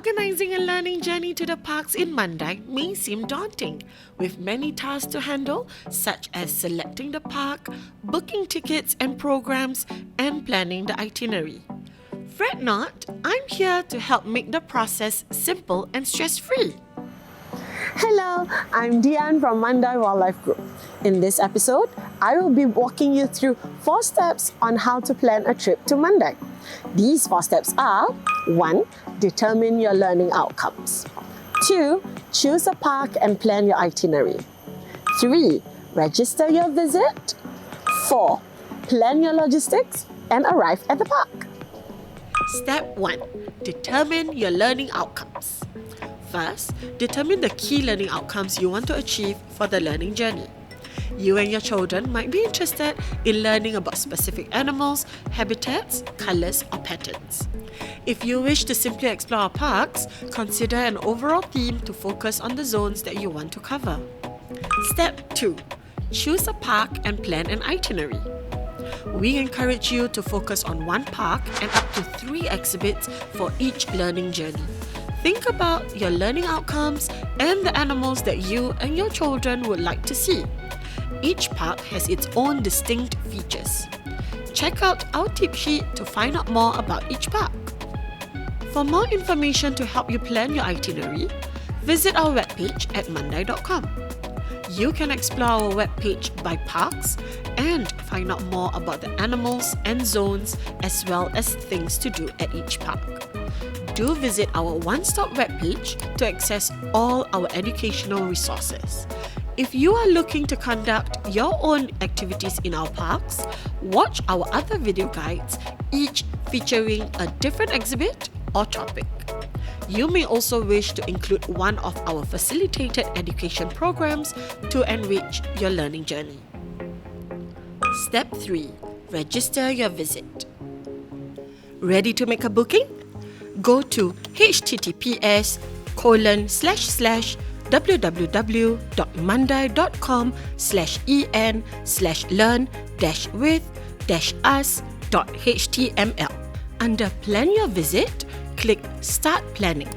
Organising a learning journey to the parks in Mandai may seem daunting, with many tasks to handle, such as selecting the park, booking tickets and programs, and planning the itinerary. Fret not, I'm here to help make the process simple and stress-free. Hello, I'm Diane from Mandai Wildlife Group. In this episode, I will be walking you through 4 steps on how to plan a trip to Mandai. These 4 steps are: 1. Determine your learning outcomes. 2. Choose a park and plan your itinerary. 3. Register your visit. 4. Plan your logistics and arrive at the park. Step 1. Determine your learning outcomes. First, determine the key learning outcomes you want to achieve for the learning journey. You and your children might be interested in learning about specific animals, habitats, colours or patterns. If you wish to simply explore our parks, consider an overall theme to focus on the zones that you want to cover. Step 2. Choose a park and plan an itinerary. We encourage you to focus on one park and up to 3 exhibits for each learning journey. Think about your learning outcomes and the animals that you and your children would like to see. Each park has its own distinct features. Check out our tip sheet to find out more about each park. For more information to help you plan your itinerary, visit our webpage at mandai.com. You can explore our webpage by parks and find out more about the animals and zones as well as things to do at each park. Do visit our one-stop webpage to access all our educational resources. If you are looking to conduct your own activities in our parks, watch our other video guides, each featuring a different exhibit or topic. You may also wish to include one of our facilitated education programs to enrich your learning journey. Step 3. Register your visit. Ready to make a booking? Go to https://www.mandai.com/en/learn-with-us.html. Under Plan Your Visit, click Start Planning.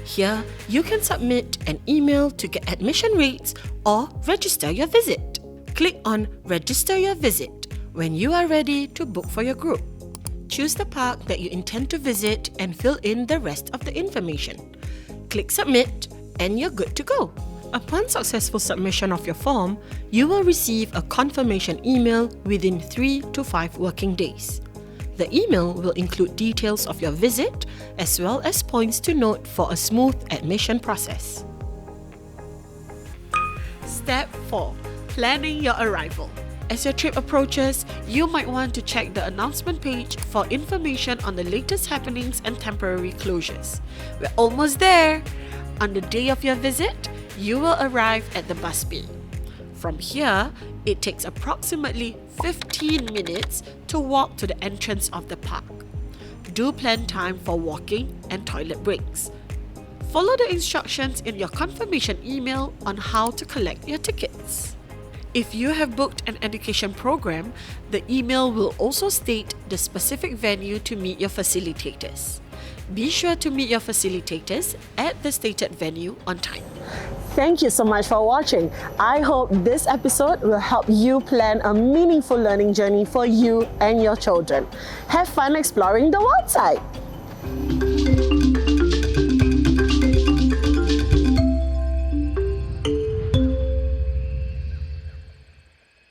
Here, you can submit an email to get admission rates or register your visit. Click on Register Your Visit when you are ready to book for your group. Choose the park that you intend to visit and fill in the rest of the information. Click Submit and you're good to go. Upon successful submission of your form, you will receive a confirmation email within 3 to 5 working days. The email will include details of your visit as well as points to note for a smooth admission process. Step 4. Planning your arrival. As your trip approaches, you might want to check the announcement page for information on the latest happenings and temporary closures. We're almost there! On the day of your visit, you will arrive at the bus bay. From here, it takes approximately 15 minutes to walk to the entrance of the park. Do plan time for walking and toilet breaks. Follow the instructions in your confirmation email on how to collect your tickets. If you have booked an education program, the email will also state the specific venue to meet your facilitators. Be sure to meet your facilitators at the stated venue on time. Thank you so much for watching. I hope this episode will help you plan a meaningful learning journey for you and your children. Have fun exploring the wild side!